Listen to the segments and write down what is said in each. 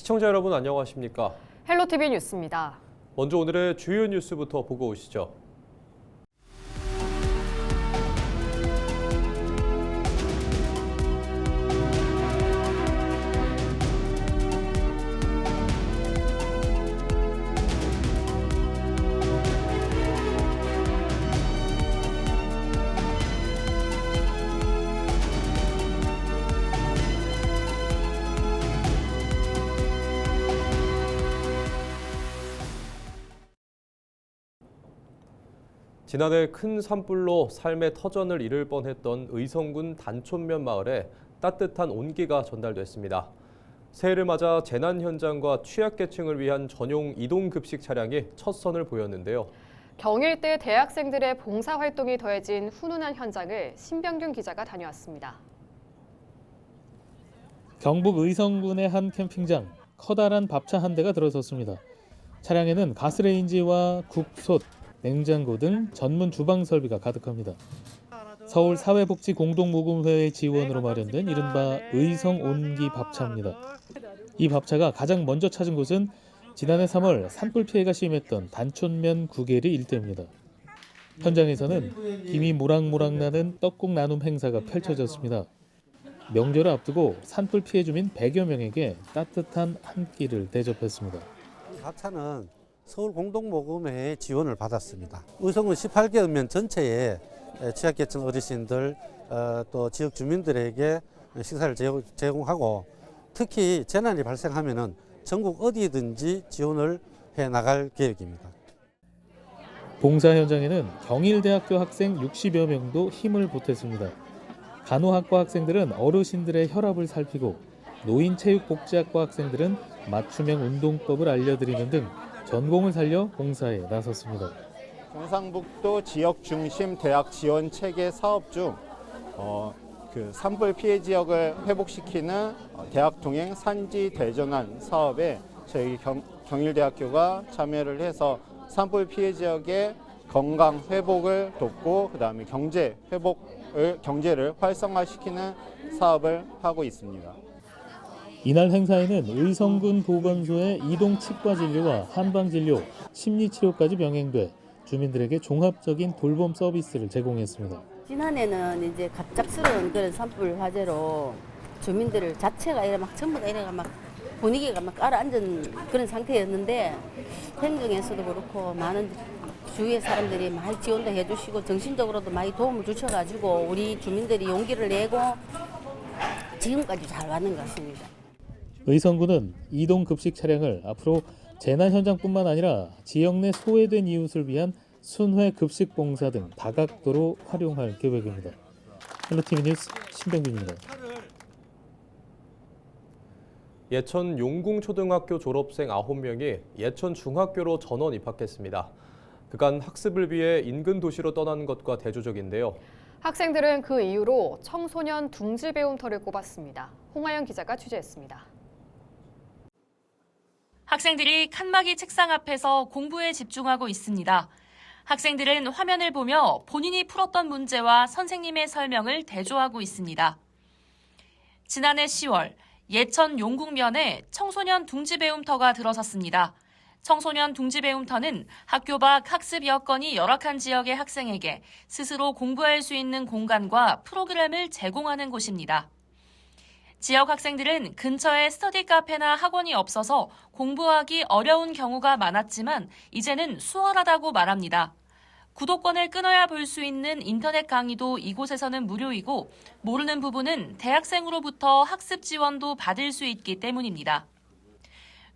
시청자 여러분 안녕하십니까? 헬로티비 뉴스입니다. 먼저 오늘의 주요 뉴스부터 보고 오시죠. 지난해 큰 산불로 삶의 터전을 잃을 뻔했던 의성군 단촌면 마을에 따뜻한 온기가 전달됐습니다. 새해를 맞아 재난 현장과 취약계층을 위한 전용 이동급식 차량이 첫 선을 보였는데요. 경일대 대학생들의 봉사활동이 더해진 훈훈한 현장을 신병균 기자가 다녀왔습니다. 경북 의성군의 한 캠핑장, 커다란 밥차 한 대가 들어섰습니다. 차량에는 가스레인지와 국솥, 냉장고 등 전문 주방 설비가 가득합니다. 서울 사회복지공동모금회의 지원으로 마련된 이른바 의성 온기 밥차입니다. 이 밥차가 가장 먼저 찾은 곳은 지난해 3월 산불 피해가 심했던 단촌면 구계리 일대입니다. 현장에서는 김이 모락모락 나는 떡국 나눔 행사가 펼쳐졌습니다. 명절을 앞두고 산불 피해 주민 100여 명에게 따뜻한 한 끼를 대접했습니다. 이 밥차는 서울 공동모금회의 지원을 받았습니다. 의성군 18개 읍면 전체에 취약계층 어르신들 또 지역 주민들에게 식사를 제공하고 특히 재난이 발생하면은 전국 어디든지 지원을 해 나갈 계획입니다. 봉사 현장에는 경일대학교 학생 60여 명도 힘을 보탰습니다. 간호학과 학생들은 어르신들의 혈압을 살피고 노인체육복지학과 학생들은 맞춤형 운동법을 알려드리는 등 전공을 살려 봉사에 나섰습니다. 경상북도 지역 중심 대학 지원 체계 사업 중 산불 피해 지역을 회복시키는 대학 동행 산지 대전환 사업에 저희 경일대학교가 참여를 해서 산불 피해 지역의 건강 회복을 돕고 그다음에 경제를 활성화시키는 사업을 하고 있습니다. 이날 행사에는 의성군 보건소의 이동 치과 진료와 한방 진료, 심리 치료까지 병행돼 주민들에게 종합적인 돌봄 서비스를 제공했습니다. 지난해는 이제 갑작스러운 그런 산불 화재로 주민들 자체가 이래 막 전부 다 이래가 막 분위기가 막 깔아앉은 그런 상태였는데 행정에서도 그렇고 많은 주위의 사람들이 많이 지원도 해주시고 정신적으로도 많이 도움을 주셔가지고 우리 주민들이 용기를 내고 지금까지 잘 왔는 것 같습니다. 의성군은 이동급식 차량을 앞으로 재난 현장뿐만 아니라 지역 내 소외된 이웃을 위한 순회 급식 봉사 등 다각도로 활용할 계획입니다. 헬로티비 뉴스 신병균입니다. 예천 용궁초등학교 졸업생 9명이 예천 중학교로 전원 입학했습니다. 그간 학습을 위해 인근 도시로 떠나는 것과 대조적인데요. 학생들은 그 이유로 청소년 둥지 배움터를 꼽았습니다. 홍하영 기자가 취재했습니다. 학생들이 칸막이 책상 앞에서 공부에 집중하고 있습니다. 학생들은 화면을 보며 본인이 풀었던 문제와 선생님의 설명을 대조하고 있습니다. 지난해 10월 예천 용궁면에 청소년 둥지 배움터가 들어섰습니다. 청소년 둥지 배움터는 학교 밖 학습 여건이 열악한 지역의 학생에게 스스로 공부할 수 있는 공간과 프로그램을 제공하는 곳입니다. 지역 학생들은 근처에 스터디 카페나 학원이 없어서 공부하기 어려운 경우가 많았지만 이제는 수월하다고 말합니다. 구독권을 끊어야 볼 수 있는 인터넷 강의도 이곳에서는 무료이고 모르는 부분은 대학생으로부터 학습 지원도 받을 수 있기 때문입니다.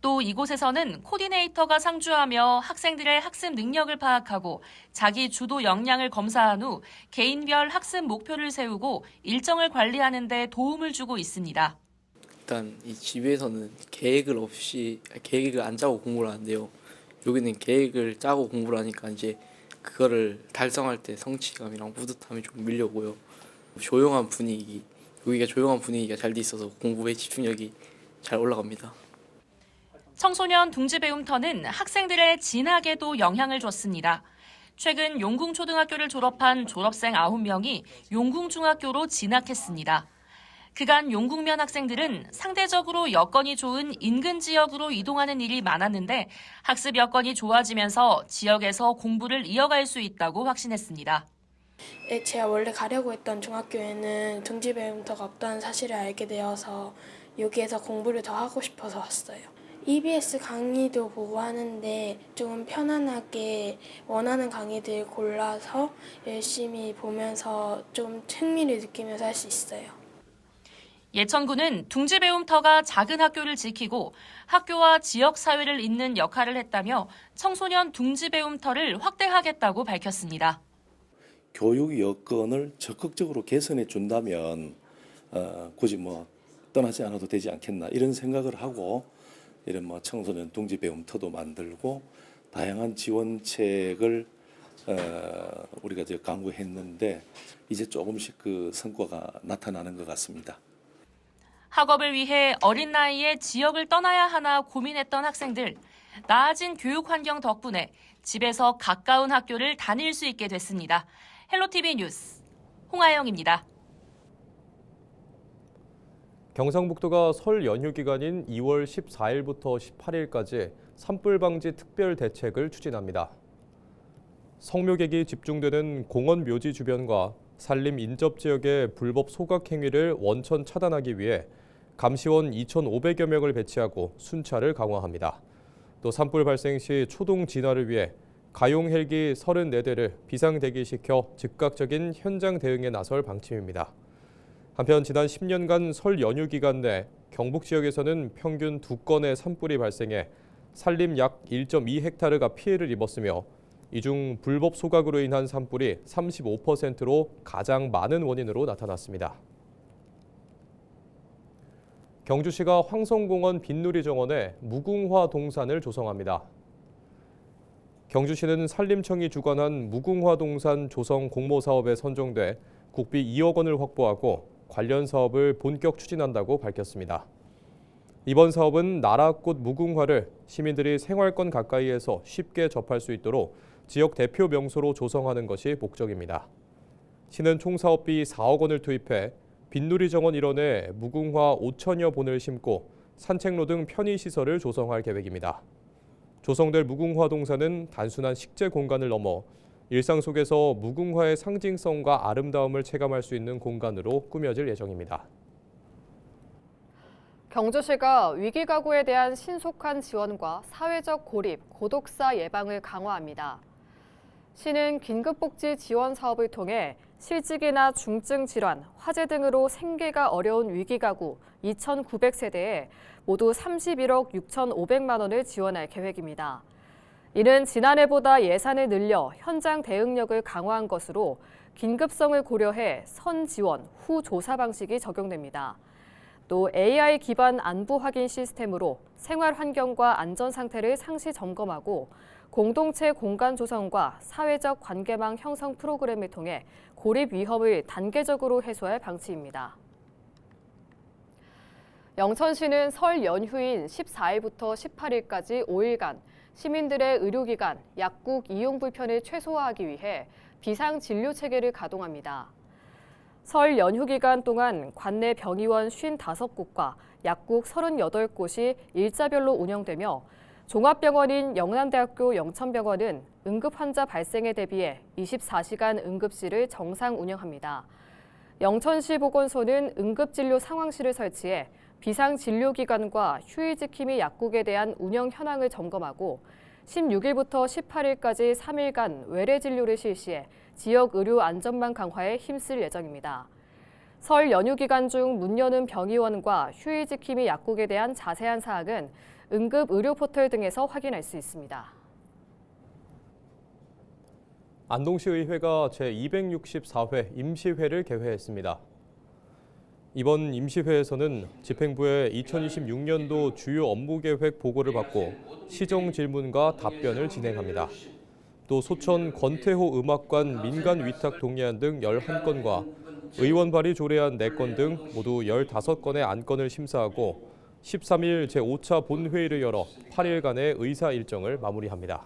또 이곳에서는 코디네이터가 상주하며 학생들의 학습 능력을 파악하고 자기 주도 역량을 검사한 후 개인별 학습 목표를 세우고 일정을 관리하는 데 도움을 주고 있습니다. 일단 이 집에서는 계획을 안 짜고 공부를 하는데요. 여기는 계획을 짜고 공부를 하니까 이제 그거를 달성할 때 성취감이랑 뿌듯함이 좀 밀려오고요. 여기가 조용한 분위기가 잘 돼 있어서 공부에 집중력이 잘 올라갑니다. 청소년 둥지 배움터는 학생들의 진학에도 영향을 줬습니다. 최근 용궁초등학교를 졸업한 졸업생 9명이 용궁중학교로 진학했습니다. 그간 용국면 학생들은 상대적으로 여건이 좋은 인근 지역으로 이동하는 일이 많았는데 학습 여건이 좋아지면서 지역에서 공부를 이어갈 수 있다고 확신했습니다. 제가 원래 가려고 했던 중학교에는 둥지배움터가 없다는 사실을 알게 되어서 여기에서 공부를 더 하고 싶어서 왔어요. EBS 강의도 보고 하는데 조금 편안하게 원하는 강의들 골라서 열심히 보면서 좀 흥미를 느끼면서 할 수 있어요. 예천군은 둥지배움터가 작은 학교를 지키고 학교와 지역사회를 잇는 역할을 했다며 청소년 둥지배움터를 확대하겠다고 밝혔습니다. 교육 여건을 적극적으로 개선해 준다면 굳이 떠나지 않아도 되지 않겠나 이런 생각을 하고 이런 청소년 둥지배움터도 만들고 다양한 지원책을 우리가 강구했는데 이제 조금씩 그 성과가 나타나는 것 같습니다. 학업을 위해 어린 나이에 지역을 떠나야 하나 고민했던 학생들. 나아진 교육 환경 덕분에 집에서 가까운 학교를 다닐 수 있게 됐습니다. 헬로티비 뉴스 홍아영입니다. 경상북도가 설 연휴 기간인 2월 14일부터 18일까지 산불 방지 특별 대책을 추진합니다. 성묘객이 집중되는 공원 묘지 주변과 산림 인접 지역의 불법 소각 행위를 원천 차단하기 위해 감시원 2,500여 명을 배치하고 순찰을 강화합니다. 또 산불 발생 시 초동 진화를 위해 가용 헬기 34대를 비상 대기시켜 즉각적인 현장 대응에 나설 방침입니다. 한편 지난 10년간 설 연휴 기간 내 경북 지역에서는 평균 2건의 산불이 발생해 산림 약 1.2헥타르가 피해를 입었으며 이 중 불법 소각으로 인한 산불이 35%로 가장 많은 원인으로 나타났습니다. 경주시가 황성공원 빈누리 정원에 무궁화 동산을 조성합니다. 경주시는 산림청이 주관한 무궁화 동산 조성 공모 사업에 선정돼 국비 2억 원을 확보하고 관련 사업을 본격 추진한다고 밝혔습니다. 이번 사업은 나라꽃 무궁화를 시민들이 생활권 가까이에서 쉽게 접할 수 있도록 지역 대표 명소로 조성하는 것이 목적입니다. 시는 총 사업비 4억 원을 투입해 빈누리 정원 일원에 무궁화 5천여 본을 심고 산책로 등 편의시설을 조성할 계획입니다. 조성될 무궁화 동산은 단순한 식재 공간을 넘어 일상 속에서 무궁화의 상징성과 아름다움을 체감할 수 있는 공간으로 꾸며질 예정입니다. 경주시가 위기 가구에 대한 신속한 지원과 사회적 고립, 고독사 예방을 강화합니다. 시는 긴급복지 지원 사업을 통해 실직이나 중증 질환, 화재 등으로 생계가 어려운 위기 가구 2,900세대에 모두 31억 6,500만 원을 지원할 계획입니다. 이는 지난해보다 예산을 늘려 현장 대응력을 강화한 것으로 긴급성을 고려해 선 지원, 후 조사 방식이 적용됩니다. 또 AI 기반 안부 확인 시스템으로 생활 환경과 안전 상태를 상시 점검하고 공동체 공간 조성과 사회적 관계망 형성 프로그램을 통해 고립 위험을 단계적으로 해소할 방침입니다. 영천시는 설 연휴인 14일부터 18일까지 5일간 시민들의 의료기관, 약국 이용 불편을 최소화하기 위해 비상진료 체계를 가동합니다. 설 연휴 기간 동안 관내 병의원 55곳과 약국 38곳이 일자별로 운영되며 종합병원인 영남대학교 영천병원은 응급환자 발생에 대비해 24시간 응급실을 정상 운영합니다. 영천시 보건소는 응급진료 상황실을 설치해 비상진료기관과 휴일지킴이 약국에 대한 운영 현황을 점검하고 16일부터 18일까지 3일간 외래진료를 실시해 지역 의료 안전망 강화에 힘쓸 예정입니다. 설 연휴 기간 중 문 여는 병의원과 휴일지킴이 약국에 대한 자세한 사항은 응급의료포털 등에서 확인할 수 있습니다. 안동시의회가 제264회 임시회를 개회했습니다. 이번 임시회에서는 집행부의 2026년도 주요 업무계획 보고를 받고 시정 질문과 답변을 진행합니다. 또 소천 권태호 음악관 민간 위탁 동의안 등 11건과 의원 발의 조례안 4건 등 모두 15건의 안건을 심사하고 13일 제5차 본회의를 열어 8일간의 의사 일정을 마무리합니다.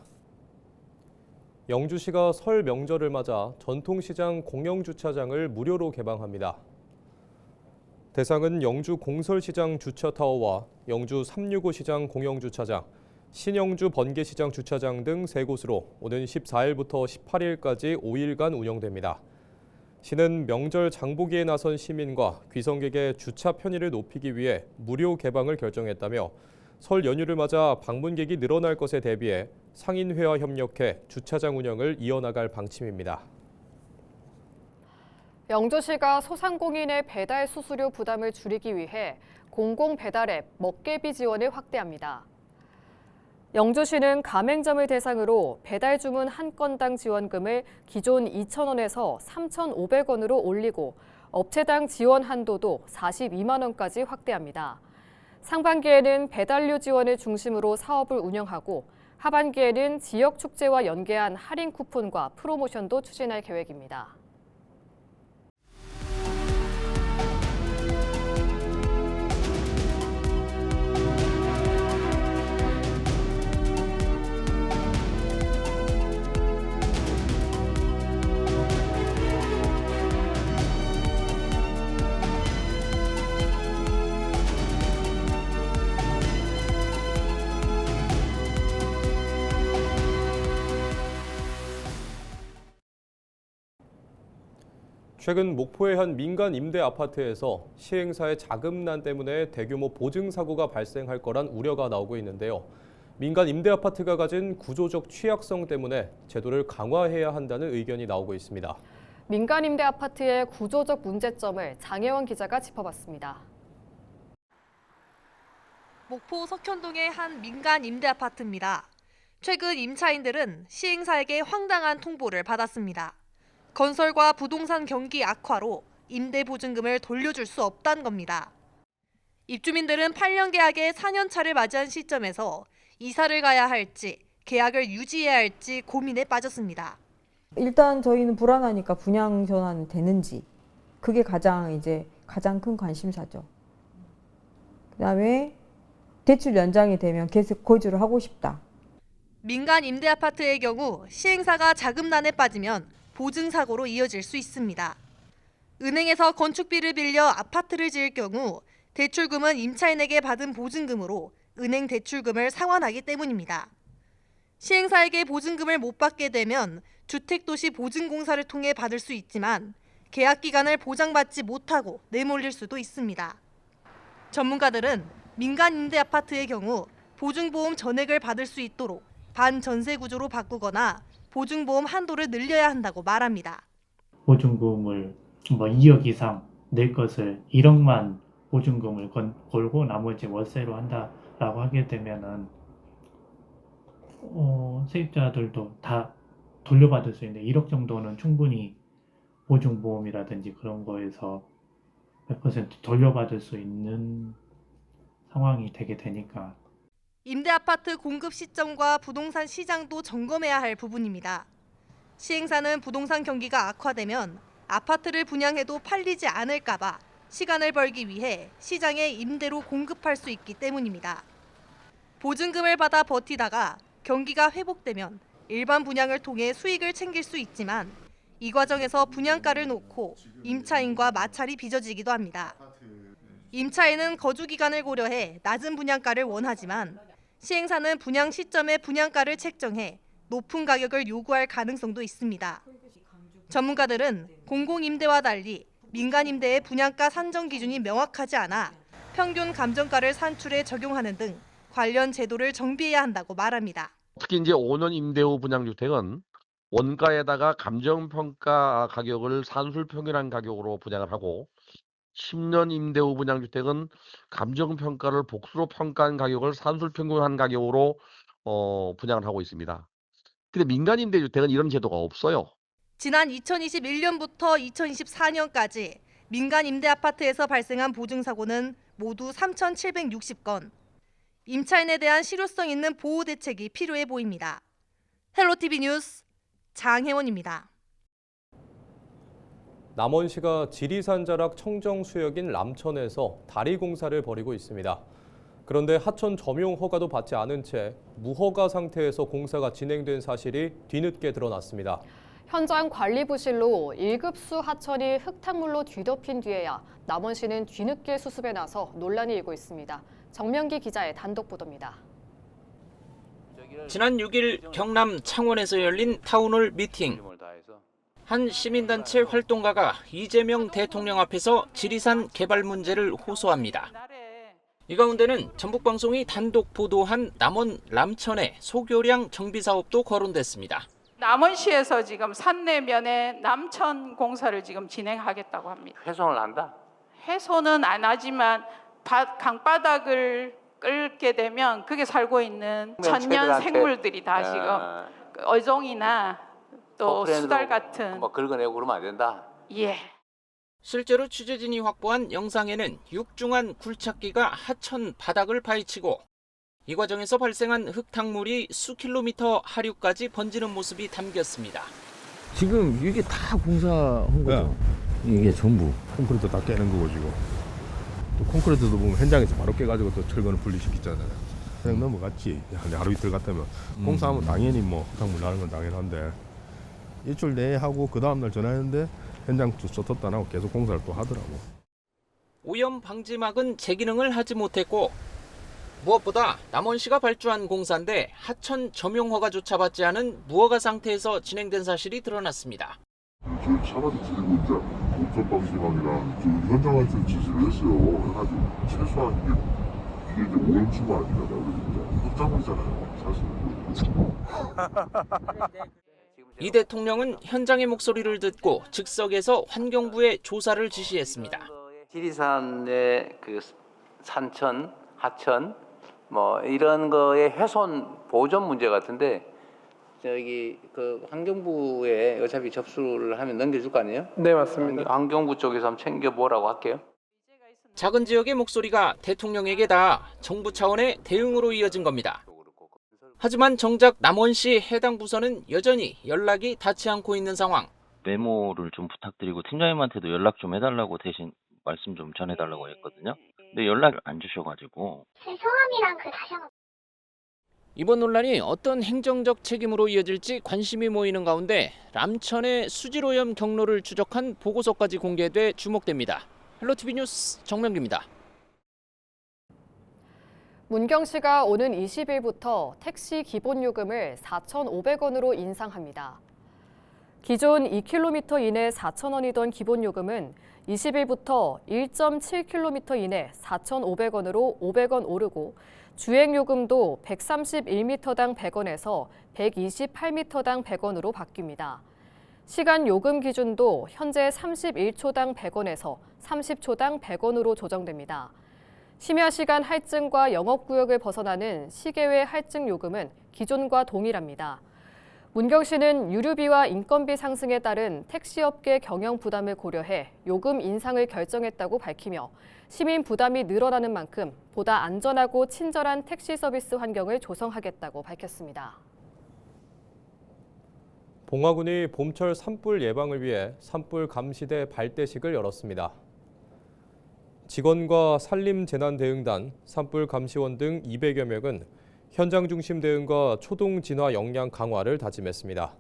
영주시가 설 명절을 맞아 전통시장 공영주차장을 무료로 개방합니다. 대상은 영주 공설시장 주차타워와 영주 365 시장 공영주차장, 신영주 번개시장 주차장 등 3곳으로 오는 14일부터 18일까지 5일간 운영됩니다. 시는 명절 장보기에 나선 시민과 귀성객의 주차 편의를 높이기 위해 무료 개방을 결정했다며 설 연휴를 맞아 방문객이 늘어날 것에 대비해 상인회와 협력해 주차장 운영을 이어나갈 방침입니다. 영주시가 소상공인의 배달 수수료 부담을 줄이기 위해 공공 배달 앱 먹개비 지원을 확대합니다. 영주시는 가맹점을 대상으로 배달 주문 한 건당 지원금을 기존 2,000원에서 3,500원으로 올리고 업체당 지원 한도도 42만 원까지 확대합니다. 상반기에는 배달료 지원을 중심으로 사업을 운영하고 하반기에는 지역 축제와 연계한 할인 쿠폰과 프로모션도 추진할 계획입니다. 최근 목포의 한 민간 임대 아파트에서 시행사의 자금난 때문에 대규모 보증 사고가 발생할 거란 우려가 나오고 있는데요. 민간 임대 아파트가 가진 구조적 취약성 때문에 제도를 강화해야 한다는 의견이 나오고 있습니다. 민간 임대 아파트의 구조적 문제점을 장혜원 기자가 짚어봤습니다. 목포 석현동의 한 민간 임대 아파트입니다. 최근 임차인들은 시행사에게 황당한 통보를 받았습니다. 건설과 부동산 경기 악화로 임대 보증금을 돌려줄 수 없다는 겁니다. 입주민들은 8년 계약의 4년 차를 맞이한 시점에서 이사를 가야 할지 계약을 유지해야 할지 고민에 빠졌습니다. 일단 저희는 불안하니까 분양 전환 되는지 그게 가장 큰 관심사죠. 그다음에 대출 연장이 되면 계속 거주를 하고 싶다. 민간 임대 아파트의 경우 시행사가 자금난에 빠지면 보증 사고로 이어질 수 있습니다. 은행에서 건축비를 빌려 아파트를 지을 경우 대출금은 임차인에게 받은 보증금으로 은행 대출금을 상환하기 때문입니다. 시행사에게 보증금을 못 받게 되면 주택도시 보증공사를 통해 받을 수 있지만 계약 기간을 보장받지 못하고 내몰릴 수도 있습니다. 전문가들은 민간 임대 아파트의 경우 보증보험 전액을 받을 수 있도록 반전세 구조로 바꾸거나 보증보험 한도를 늘려야 한다고 말합니다. 보증금을 2억 이상 낼 것을 1억만 보증금을 걸고 나머지 월세로 한다라고 하게 되면은 세입자들도 다 돌려받을 수 있는데 1억 정도는 충분히 보증보험이라든지 그런 거에서 100% 돌려받을 수 있는 상황이 되게 되니까. 임대 아파트 공급 시점과 부동산 시장도 점검해야 할 부분입니다. 시행사는 부동산 경기가 악화되면 아파트를 분양해도 팔리지 않을까 봐 시간을 벌기 위해 시장에 임대로 공급할 수 있기 때문입니다. 보증금을 받아 버티다가 경기가 회복되면 일반 분양을 통해 수익을 챙길 수 있지만 이 과정에서 분양가를 놓고 임차인과 마찰이 빚어지기도 합니다. 임차인은 거주 기간을 고려해 낮은 분양가를 원하지만 시행사는 분양 시점에 분양가를 책정해 높은 가격을 요구할 가능성도 있습니다. 전문가들은 공공임대와 달리 민간임대의 분양가 산정 기준이 명확하지 않아 평균 감정가를 산출해 적용하는 등 관련 제도를 정비해야 한다고 말합니다. 특히 이제 5년 임대 후 분양주택은 원가에다가 감정평가 가격을 산술평균한 가격으로 분양을 하고 10년 임대 후 분양주택은 감정평가를 복수로 평가한 가격을 산술평균한 가격으로 분양을 하고 있습니다. 근데 민간 임대주택은 이런 제도가 없어요. 지난 2021년부터 2024년까지 민간 임대 아파트에서 발생한 보증사고는 모두 3,760건. 임차인에 대한 실효성 있는 보호 대책이 필요해 보입니다. 헬로티비 뉴스 장혜원입니다. 남원시가 지리산 자락 청정수역인 람천에서 다리 공사를 벌이고 있습니다. 그런데 하천 점용 허가도 받지 않은 채 무허가 상태에서 공사가 진행된 사실이 뒤늦게 드러났습니다. 현장 관리부실로 1급수 하천이 흙탕물로 뒤덮인 뒤에야 남원시는 뒤늦게 수습에 나서 논란이 일고 있습니다. 정명기 기자의 단독 보도입니다. 지난 6일 경남 창원에서 열린 타운홀 미팅. 한 시민단체 활동가가 이재명 대통령 앞에서 지리산 개발 문제를 호소합니다. 이 가운데는 전북방송이 단독 보도한 남원 람천의 소교량 정비 사업도 거론됐습니다. 남원시에서 지금 산내면에 남천 공사를 지금 진행하겠다고 합니다. 훼손을 한다? 훼손은 안 하지만 강바닥을 끓게 되면 그게 살고 있는 천년 생물들이 다 지금 어종이나 또 수달 같은 뭐 긁어내고 그러면 안 된다? 예. 실제로 취재진이 확보한 영상에는 육중한 굴착기가 하천 바닥을 파헤치고 이 과정에서 발생한 흙탕물이 수킬로미터 하류까지 번지는 모습이 담겼습니다. 지금 이게 다 공사한 거죠? 이게 전부 콘크리트 다 깨는 거고 지금 또 콘크리트도 보면 현장에서 바로 깨가지고 또 철근을 분리시키잖아요. 그냥 넘어갔지. 하루 이틀 갔다면 공사하면 당연히 뭐 흙탕물 나는 건 당연한데 일주일 내에 하고 그 다음날 전화했는데 현장 쏟았다 안 하고 계속 공사를 또 하더라고. 오염 방지막은 제기능을 하지 못했고 무엇보다 남원시가 발주한 공사인데 하천 점용 허가조차 받지 않은 무허가 상태에서 진행된 사실이 드러났습니다. 저희 차관이 드리고 이제 오염 방지막이랑 현장에서 지시를 했어요. 해가지고 최소한 이게 이제 오염수가 아니잖아요. 흙탕물이잖아요. 사실. 이 대통령은 현장의 목소리를 듣고 즉석에서 환경부에 조사를 지시했습니다. 지리산의 그 산천, 하천 뭐 이런 거의 훼손 보존 문제 같은데 저기 그 환경부에 어차피 접수를 하면 넘겨줄 거 아니에요? 네, 맞습니다. 환경부 쪽에서 한번 챙겨보라고 할게요. 작은 지역의 목소리가 대통령에게 닿아 정부 차원의 대응으로 이어진 겁니다. 하지만 정작 남원시 해당 부서는 여전히 연락이 닿지 않고 있는 상황. 메모를 좀 부탁드리고 팀장님한테도 연락 좀 해달라고 대신 말씀 좀 전해달라고 했거든요. 근데 연락을 안 주셔가지고. 성함이랑 다시 한번. 이번 논란이 어떤 행정적 책임으로 이어질지 관심이 모이는 가운데 람천의 수질오염 경로를 추적한 보고서까지 공개돼 주목됩니다. 헬로티비 뉴스 정명기입니다. 문경시가 오는 20일부터 택시 기본요금을 4,500원으로 인상합니다. 기존 2km 이내 4,000원이던 기본요금은 20일부터 1.7km 이내 4,500원으로 500원 오르고 주행요금도 131m당 100원에서 128m당 100원으로 바뀝니다. 시간 요금 기준도 현재 31초당 100원에서 30초당 100원으로 조정됩니다. 심야 시간 할증과 영업구역을 벗어나는 시계외 할증 요금은 기존과 동일합니다. 문경시는 유류비와 인건비 상승에 따른 택시업계 경영 부담을 고려해 요금 인상을 결정했다고 밝히며 시민 부담이 늘어나는 만큼 보다 안전하고 친절한 택시 서비스 환경을 조성하겠다고 밝혔습니다. 봉화군이 봄철 산불 예방을 위해 산불 감시대 발대식을 열었습니다. 직원과 산림재난대응단, 산불감시원 등 200여 명은 현장 중심 대응과 초동 진화 역량 강화를 다짐했습니다.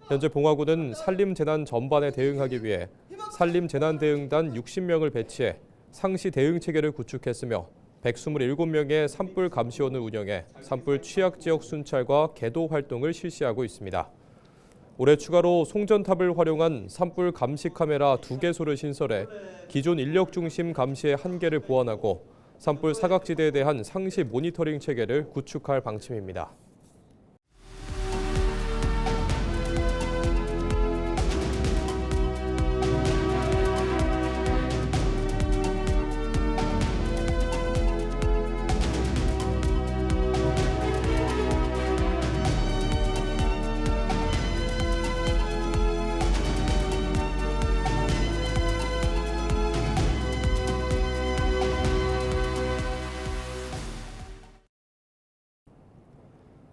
현재 봉화군은 산림재난 전반에 대응하기 위해 산림재난대응단 60명을 배치해 상시 대응 체계를 구축했으며 127명의 산불감시원을 운영해 산불 취약 지역 순찰과 계도 활동을 실시하고 있습니다. 올해 추가로 송전탑을 활용한 산불 감시 카메라 2개소를 신설해 기존 인력 중심 감시의 한계를 보완하고 산불 사각지대에 대한 상시 모니터링 체계를 구축할 방침입니다.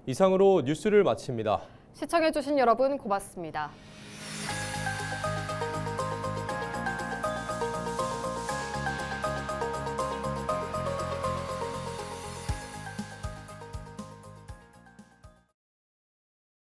이상으로 뉴스를 마칩니다. 시청해주신 여러분 고맙습니다.